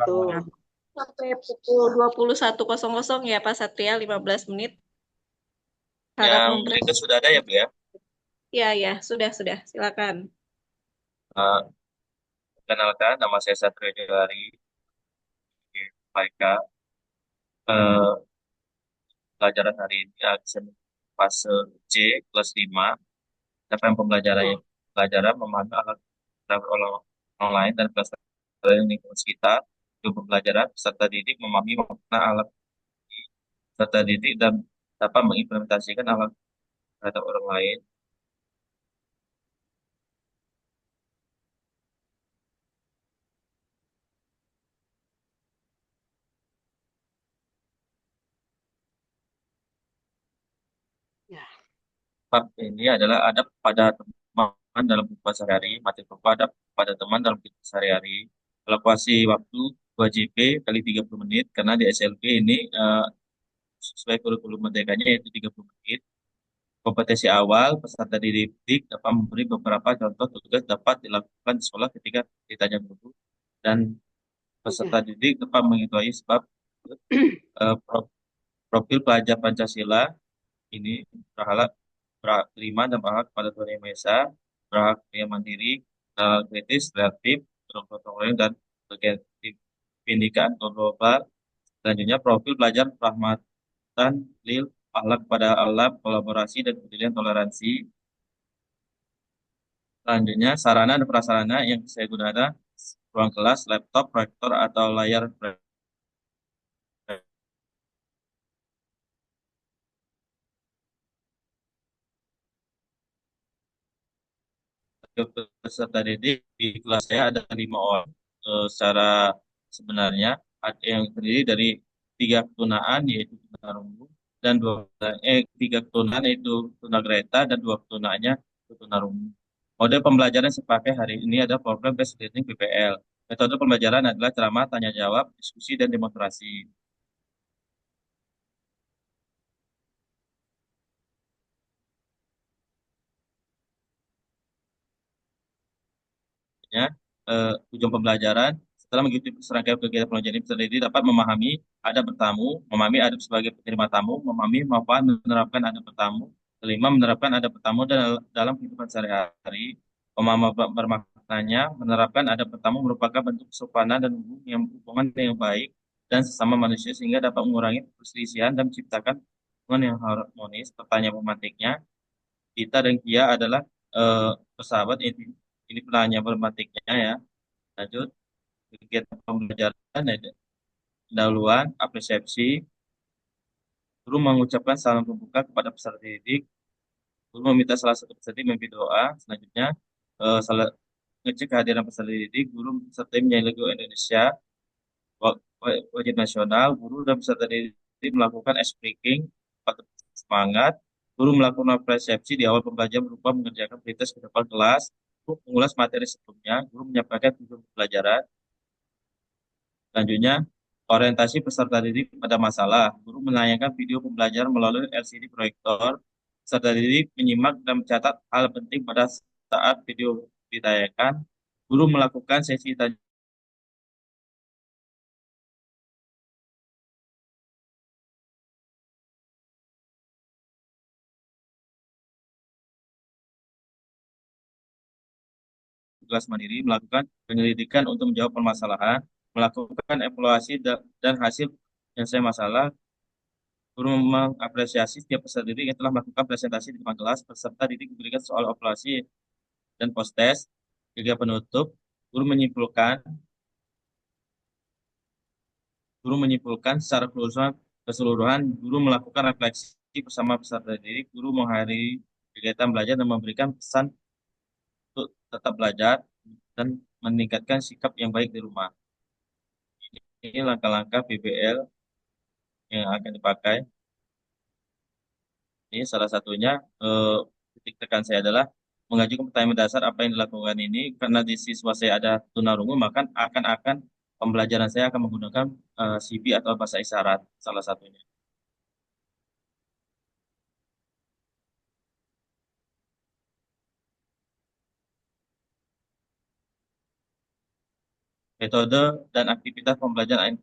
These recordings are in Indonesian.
gitu. Sampai pukul 21.00 ya Pak Satria, 15 menit. Harap Yang memberi. berikut sudah ada ya, Bu ya. Ya, ya, sudah, silakan. Eh, Perkenalkan, nama saya Satrio Johari di PAIK. Eh, Pelajaran hari ini akan fase C kelas 5. Capaian pembelajarannya pelajaran memahami alat online dan kelas lingkungan sekitar. Untuk pembelajaran peserta didik memahami makna alat peserta didik dan dapat mengimplementasikan alat terhadap orang lain. Ya. Part ini adalah adab pada teman dalam kehidupan sehari-hari, materi pokok adab pada teman dalam kehidupan sehari-hari. Evaluasi waktu 2 JP kali 30 menit, karena di SLB ini sesuai kurikulum merdekanya yaitu 30 menit. Kompetensi awal, peserta didik dapat memberi beberapa contoh tugas dapat dilakukan di sekolah ketika ditanya guru, dan peserta Ya. didik dapat mengetahui sebab profil pelajar Pancasila ini berhalak beriman dan berhak kepada Tuhan Yang Maha Esa, berhak yang mandiri, kritis, kreatif, bergotong royong, dan pendidikan global. Selanjutnya, profil pelajar rahmatan lil akhlak pada Allah, kolaborasi dan kepedulian toleransi. Selanjutnya, sarana dan prasarana yang saya gunakan ruang kelas, laptop, proyektor atau layar peserta didik di kelas saya ada 5 orang. Secara sebenarnya ada yang terdiri dari 3 ketunaan yaitu tunarungu dan tiga ketunaan yaitu tunagreta dan 2 ketunaannya itu tunarungu. Mode pembelajaran yang saya pakai hari ini adalah program based learning PBL. Metode pembelajaran adalah ceramah, tanya jawab, diskusi dan demonstrasi. Ya, ujung pembelajaran setelah mengikuti serangkaian kegiatan pembelajaran ini, peserta didik dapat memahami adab bertamu, memahami adab sebagai penerima tamu, memahami manfaat menerapkan adab bertamu, kelima menerapkan adab bertamu dalam kehidupan sehari-hari, pemahaman bermaknanya menerapkan adab bertamu merupakan bentuk kesopanan dan hubungan yang baik dan sesama manusia sehingga dapat mengurangi perselisihan dan menciptakan hubungan yang harmonis. Pertanyaan pemantiknya, kita dan Kia adalah persahabat. Ini pertanyaan pemantiknya ya. Lanjut, kegiatan pembelajaran, ada pendahuluan, apresiasi, guru mengucapkan salam pembuka kepada peserta didik, guru meminta salah satu peserta didik memimpin doa, selanjutnya salah ngecek kehadiran peserta didik, guru peserta menyanyi lagu Indonesia, wajib nasional, guru dan peserta didik melakukan ice breaking, patut semangat, guru melakukan apresiasi di awal pembelajaran berupa mengerjakan prioritas ke depan kelas, guru mengulas materi sebelumnya, guru menyampaikan tujuan pembelajaran. Selanjutnya, orientasi peserta didik pada masalah. Guru menayangkan video pembelajaran melalui LCD proyektor. Peserta didik menyimak dan mencatat hal penting pada saat video ditayangkan. Guru melakukan sesi tanya tugas mandiri, melakukan penyelidikan untuk menjawab permasalahan, melakukan evaluasi dan hasil penyelesaian masalah. Guru mengapresiasi setiap peserta didik yang telah melakukan presentasi di depan kelas. Peserta didik diberikan soal evaluasi dan post-test. Hingga penutup, guru menyimpulkan Guru menyimpulkan secara keseluruhan, guru melakukan refleksi bersama peserta didik, guru mengakhiri kegiatan belajar dan memberikan pesan untuk tetap belajar dan meningkatkan sikap yang baik di rumah. Ini langkah-langkah PBL yang akan dipakai. Ini salah satunya, titik tekan saya adalah mengajukan pertanyaan dasar apa yang dilakukan ini, karena di siswa saya ada tunarungu, maka akan pembelajaran saya akan menggunakan CB atau bahasa isyarat salah satunya. metode dan aktivitas pembelajaran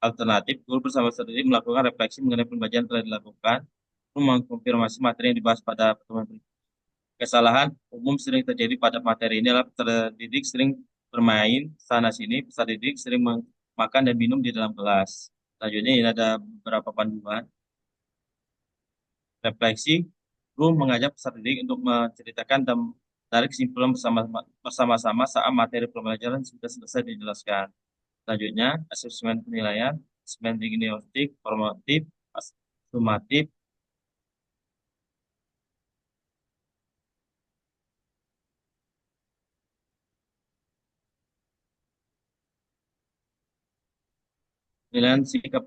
alternatif. Guru bersama peserta didik melakukan refleksi mengenai pembelajaran yang telah dilakukan, lalu mengkonfirmasi materi yang dibahas pada pertemuan berikutnya. Kesalahan umum sering terjadi pada materi ini adalah peserta didik sering bermain sana sini, peserta didik sering makan dan minum di dalam kelas. Selanjutnya ini ada beberapa panduan refleksi. Guru mengajak peserta didik untuk menceritakan dan tarik kesimpulan bersama-sama saat materi pembelajaran sudah selesai dijelaskan. Selanjutnya, asesmen penilaian, asesmen diagnostik, formatif, sumatif, penilaian sikap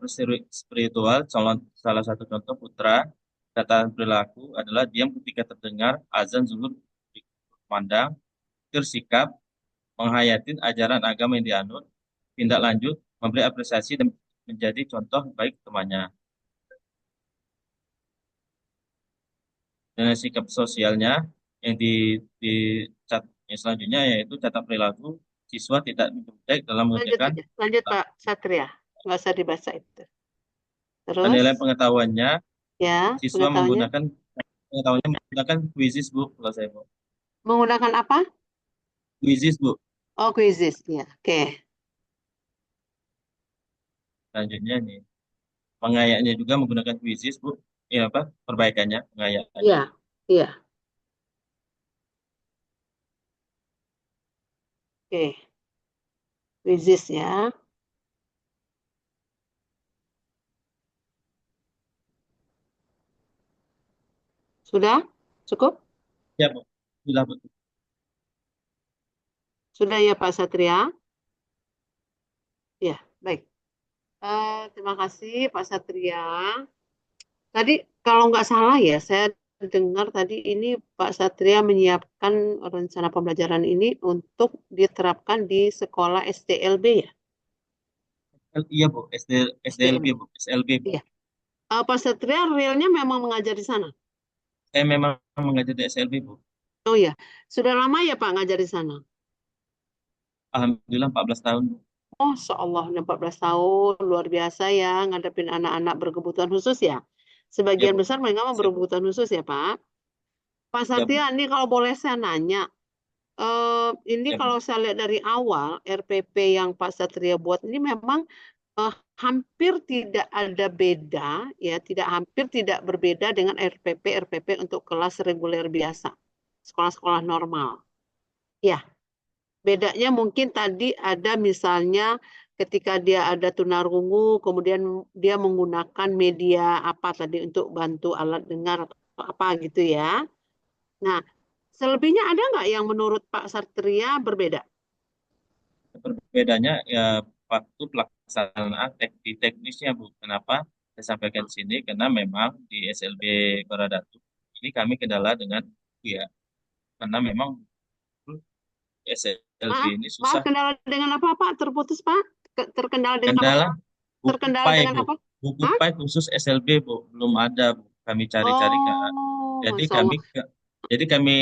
spiritual, salah satu contoh putra, data perilaku adalah diam ketika terdengar azan zuhur pandang, bersikap, menghayati ajaran agama yang dianut, tindak lanjut, memberi apresiasi dan menjadi contoh baik temannya. Dan sikap sosialnya yang di yang selanjutnya yaitu catat perilaku siswa tidak mencontek dalam Lanjut mengerjakan aja. Lanjut Pak Satria. Nggak usah dibaca itu. Terus, penilaian pengetahuannya. ya, Siswa pengetahuannya. menggunakan quizzes bu, kalau saya bu. Menggunakan apa? Quizzes bu. Oh, quizzes. Ya, oke. Selanjutnya nih, pengayaknya juga menggunakan quizzes bu. Ini apa? Perbaikannya, pengayakannya. Iya, iya. Oke. Quizzes ya. Sudah? Cukup? Ya bu, sudah bu. Sudah ya Pak Satria? Ya, baik. Terima kasih Pak Satria. Tadi kalau nggak salah ya, saya dengar tadi ini Pak Satria menyiapkan rencana pembelajaran ini untuk diterapkan di sekolah STLB ya? Iya bu, SDLB STLB. bu, SLB bu. Iya. Pak Satria realnya memang mengajar di sana? Saya memang mengajar di SLB bu. Oh ya, sudah lama ya Pak ngajar di sana? Alhamdulillah 14 tahun bu. Oh, Allah, udah 14 tahun, luar biasa ya, ngadepin anak-anak berkebutuhan khusus ya. Ya Sebagian bu, besar mereka mah siap bu. berkebutuhan khusus ya Pak. Pak Ya Satria, bu, ini kalau boleh saya nanya, ini ya bu. kalau saya lihat dari awal RPP yang Pak Satria buat ini memang eh, hampir tidak ada beda ya, hampir tidak berbeda dengan RPP untuk kelas reguler biasa, sekolah-sekolah normal. Ya, bedanya mungkin tadi ada misalnya ketika dia ada tunarungu, kemudian dia menggunakan media apa tadi untuk bantu alat dengar atau apa gitu ya. Nah, selebihnya ada nggak yang menurut Pak Satria berbeda? Perbedaannya ya waktu pelaksanaan teknisnya bu. Kenapa saya sampaikan di sini? Karena memang di SLB Baradatu ini kami kendala dengan ya, karena memang SLB Maaf, ini maaf susah. kendala dengan apa Pak? Terputus Pak? Terkendala dengan apa? Kendala buku Terkendala PAI dengan bu, apa? buku Hah? PAI khusus SLB bu belum ada bu. Kami cari-cari ke, Oh, jadi Masya kami Allah. jadi kami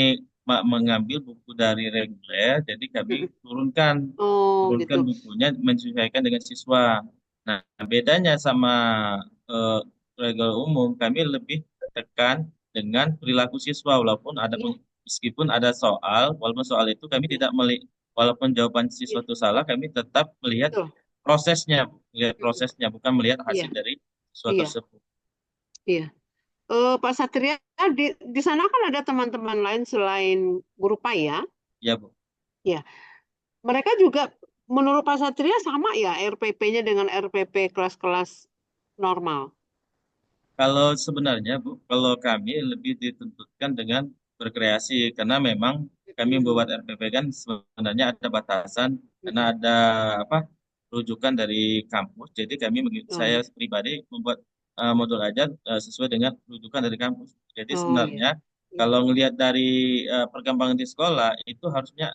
mengambil buku dari reguler, jadi kami Mm-mm. turunkan Oh, gitu. turunkan bukunya menyesuaikan dengan siswa. Nah, bedanya sama eh, reguler umum, kami lebih tekan dengan perilaku siswa, walaupun ada Iya, meskipun ada soal, walaupun soal itu kami iya, tidak melihat, walaupun jawaban siswa iya, itu salah, kami tetap melihat betul. prosesnya, melihat Mm-mm. prosesnya, bukan melihat Iya, hasil dari siswa iya, tersebut. iya. Pak Satria, di sana kan ada teman-teman lain selain guru PAI ya? Ya, Bu. Ya, mereka juga menurut Pak Satria sama ya RPP-nya dengan RPP kelas-kelas normal. Kalau sebenarnya, Bu, kalau kami lebih dituntutkan dengan berkreasi, karena memang kami Mm-mm. membuat RPP kan sebenarnya ada batasan, karena Mm-mm. ada apa rujukan dari kampus. Jadi kami, Oh saya iya, pribadi membuat modul ajar sesuai dengan rujukan dari kampus. Jadi oh iya, sebenarnya iya, kalau ngelihat dari perkembangan di sekolah, itu harusnya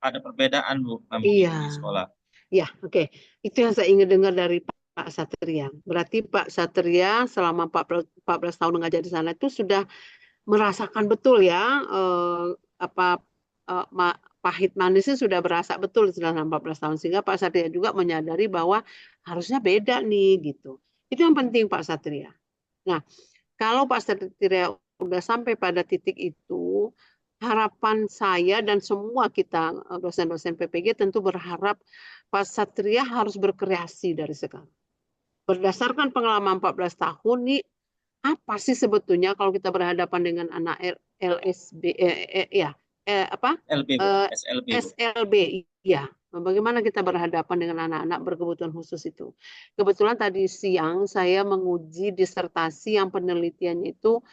ada perbedaan, Bu, kami iya, di sekolah. ya, oke. Itu yang saya ingin dengar dari Pak Satria. Berarti Pak Satria selama 14 tahun mengajar di sana itu sudah merasakan betul ya apa pahit manisnya sudah berasa betul setelah 14 tahun. Sehingga Pak Satria juga menyadari bahwa harusnya beda nih gitu. Itu yang penting Pak Satria. Nah, kalau Pak Satria udah sampai pada titik itu, harapan saya dan semua kita dosen-dosen PPG tentu berharap Pak Satria harus berkreasi dari sekarang. Berdasarkan pengalaman 14 tahun nih, apa sih sebetulnya kalau kita berhadapan dengan anak LSB apa LB, Bu. SLB, Bu. SLB ya, bagaimana kita berhadapan dengan anak-anak berkebutuhan khusus itu. Kebetulan tadi siang saya menguji disertasi yang penelitiannya itu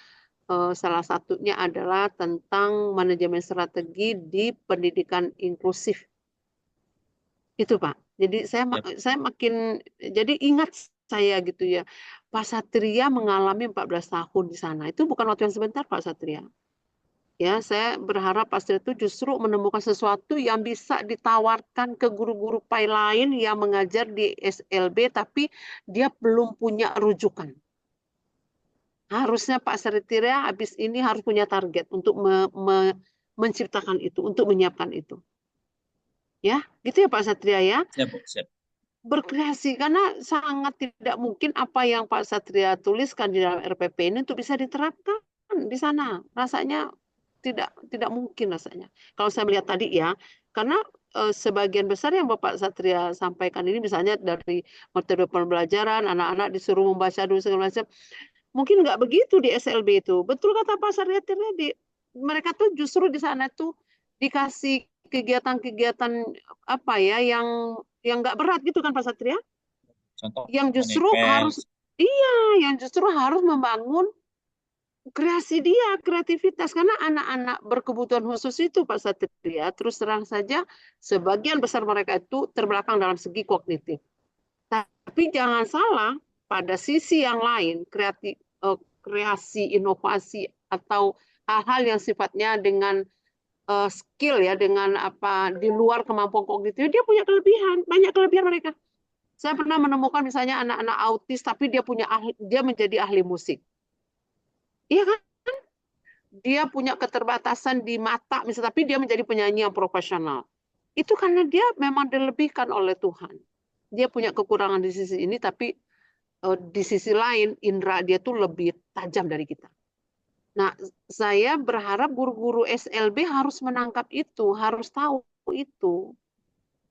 salah satunya adalah tentang manajemen strategi di pendidikan inklusif itu Pak. Jadi Ya, saya makin jadi ingat saya gitu ya. Pak Satria mengalami 14 tahun di sana. Itu bukan waktu yang sebentar Pak Satria. Ya, saya berharap Pak Satria itu justru menemukan sesuatu yang bisa ditawarkan ke guru-guru PAI lain yang mengajar di SLB tapi dia belum punya rujukan. Harusnya Pak Satria habis ini harus punya target untuk menciptakan itu, untuk menyiapkan itu. Ya, gitu ya Pak Satria ya. siap, Bu. Siap. Berkreasi karena sangat tidak mungkin apa yang Pak Satria tuliskan di dalam RPP ini untuk bisa diterapkan di sana. Rasanya tidak mungkin rasanya. Kalau saya melihat tadi ya, karena sebagian besar yang Bapak Satria sampaikan ini misalnya dari metode pembelajaran, anak-anak disuruh membaca dulu segala macam, mungkin nggak begitu di SLB itu. Betul kata Pak Satria tadi, mereka tuh justru di sana tuh dikasih kegiatan-kegiatan apa ya yang nggak berat gitu kan Pak Satria, Contoh yang justru harus manifest. iya, yang justru harus membangun kreasi dia, kreativitas karena anak-anak berkebutuhan khusus itu Pak Satria terus terang saja sebagian besar mereka itu terbelakang dalam segi kognitif. Tapi jangan salah, pada sisi yang lain kreasi, inovasi atau hal-hal yang sifatnya dengan skill ya dengan apa di luar kemampuan kognitif dia punya kelebihan, banyak kelebihan mereka. Saya pernah menemukan misalnya anak-anak autis tapi dia menjadi ahli musik. Iya kan? Dia punya keterbatasan di mata misalnya tapi dia menjadi penyanyi yang profesional. Itu karena dia memang dilebihkan oleh Tuhan. Dia punya kekurangan di sisi ini tapi di sisi lain indera dia tuh lebih tajam dari kita. Nah, saya berharap guru-guru SLB harus menangkap itu, harus tahu itu.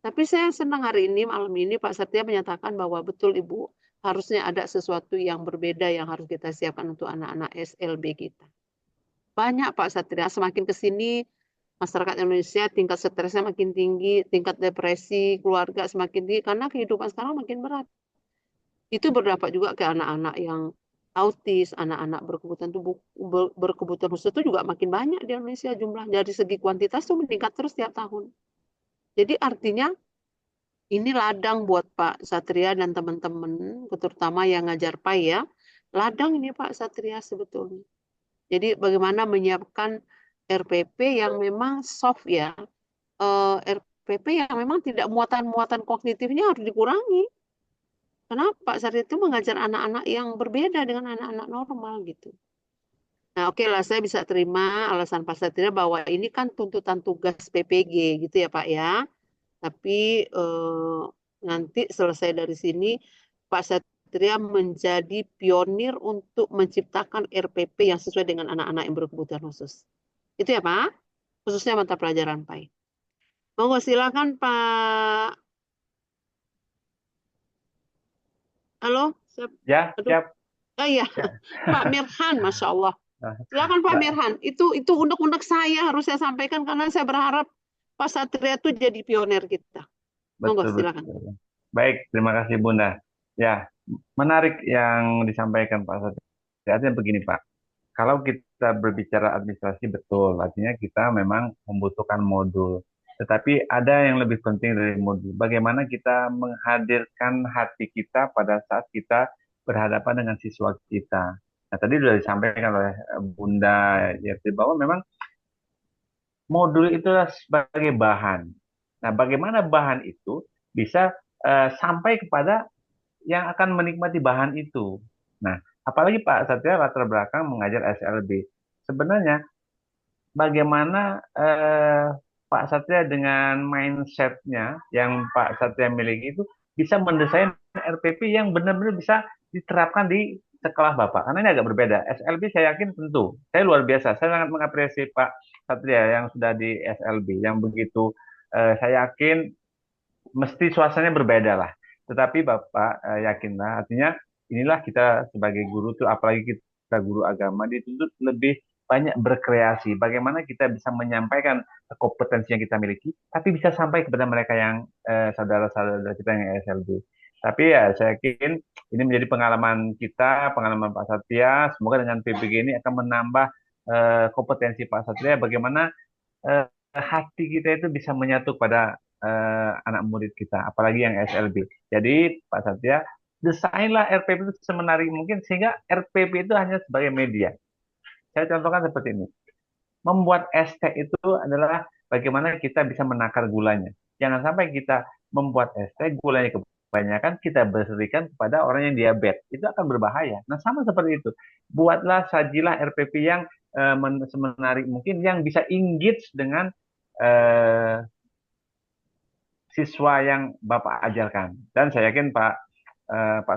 Tapi saya senang hari ini, malam ini Pak Satya menyatakan bahwa betul Ibu, harusnya ada sesuatu yang berbeda yang harus kita siapkan untuk anak-anak SLB kita. Banyak Pak Satria, semakin ke sini masyarakat Indonesia tingkat stresnya makin tinggi, tingkat depresi keluarga semakin tinggi karena kehidupan sekarang makin berat. Itu berdampak juga ke anak-anak yang autis, anak-anak berkebutuhan khusus itu juga makin banyak di Indonesia jumlah dari segi kuantitas itu meningkat terus tiap tahun. Jadi artinya ini ladang buat Pak Satria dan teman-teman, terutama yang ngajar PAI ya. Ladang ini Pak Satria sebetulnya. Jadi bagaimana menyiapkan RPP yang memang soft ya. RPP yang memang tidak muatan-muatan kognitifnya harus dikurangi. Kenapa Pak Satria itu mengajar anak-anak yang berbeda dengan anak-anak normal gitu. Nah, oke lah, saya bisa terima alasan Pak Satria bahwa ini kan tuntutan tugas PPG gitu ya Pak ya. Tapi nanti selesai dari sini, Pak Satria menjadi pionir untuk menciptakan RPP yang sesuai dengan anak-anak yang berkebutuhan khusus. Itu ya Pak, khususnya mata pelajaran PAI. Monggo silakan Pak. Halo, Ya, aduh, siap. oh iya, Ya. Pak Mirhan, Masya Allah. Nah, Silakan Pak Mbak, Mirhan. Itu undang-undang saya harus saya sampaikan karena saya berharap Pak Satria itu jadi pionir kita. Monggo betul, silakan. betul. Baik, terima kasih Bunda. Ya, menarik yang disampaikan Pak Satya. Artinya begini Pak, kalau kita berbicara administrasi betul, artinya kita memang membutuhkan modul. Tetapi ada yang lebih penting dari modul. Bagaimana kita menghadirkan hati kita pada saat kita berhadapan dengan siswa kita. Nah, tadi sudah disampaikan oleh Bunda Yerti bahwa memang modul itu sebagai bahan. Nah, bagaimana bahan itu bisa sampai kepada yang akan menikmati bahan itu. Nah, apalagi Pak Satya latar belakang mengajar SLB. Sebenarnya bagaimana Pak Satria dengan mindsetnya yang Pak Satria miliki itu bisa mendesain RPP yang benar-benar bisa diterapkan di sekolah Bapak. Karena ini agak berbeda. SLB saya yakin tentu. Saya luar biasa. Saya sangat mengapresiasi Pak Satria yang sudah di SLB. Yang begitu saya yakin mesti suasananya berbeda lah. Tetapi Bapak yakinlah, artinya inilah kita sebagai guru tuh, apalagi kita guru agama, dituntut lebih banyak berkreasi. Bagaimana kita bisa menyampaikan kompetensi yang kita miliki, tapi bisa sampai kepada mereka yang saudara-saudara kita yang SLB. Tapi ya saya yakin ini menjadi pengalaman kita, pengalaman Pak Satria. Semoga dengan PPG ini akan menambah kompetensi Pak Satria. Bagaimana hati kita itu bisa menyatu pada anak murid kita, apalagi yang SLB. Jadi Pak Satya, desainlah RPP itu semenarik mungkin sehingga RPP itu hanya sebagai media. Saya contohkan seperti ini. Membuat ST itu adalah bagaimana kita bisa menakar gulanya. Jangan sampai kita membuat ST, gulanya kebanyakan, kita berikan kepada orang yang diabetes. Itu akan berbahaya. Nah, sama seperti itu. Buatlah, sajilah RPP yang semenarik mungkin, yang bisa engage dengan eh, siswa yang Bapak ajarkan. Dan saya yakin Pak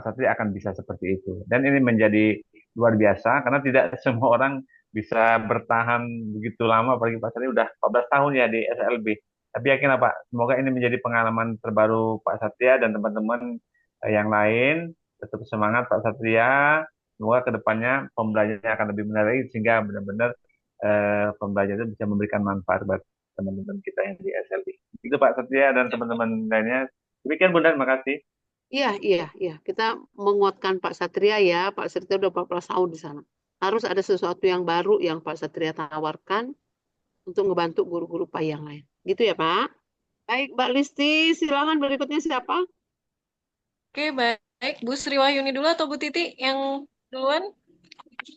Satri akan bisa seperti itu. Dan ini menjadi luar biasa karena tidak semua orang bisa bertahan begitu lama. Apalagi Pak Satri udah 14 tahun ya di SLB. Tapi yakin Pak, semoga ini menjadi pengalaman terbaru Pak Satria dan teman-teman yang lain. Tetap semangat Pak Satria. Semoga kedepannya pembelajarannya akan lebih menarik sehingga benar-benar pembelajaran itu bisa memberikan manfaat buat teman-teman kita yang di SLB. Itu Pak Satria dan teman-teman lainnya. Demikian Bunda, terima kasih. Iya, iya, iya. Kita menguatkan Pak Satria ya. Pak Satria udah 14 tahun di sana. Harus ada sesuatu yang baru yang Pak Satria tawarkan untuk ngebantu guru-guru Pak yang lain. Gitu ya, Pak? Baik, Mbak Listi, silakan berikutnya siapa? Oke, baik. Bu Sri Wahyuni dulu atau Bu Titi yang duluan?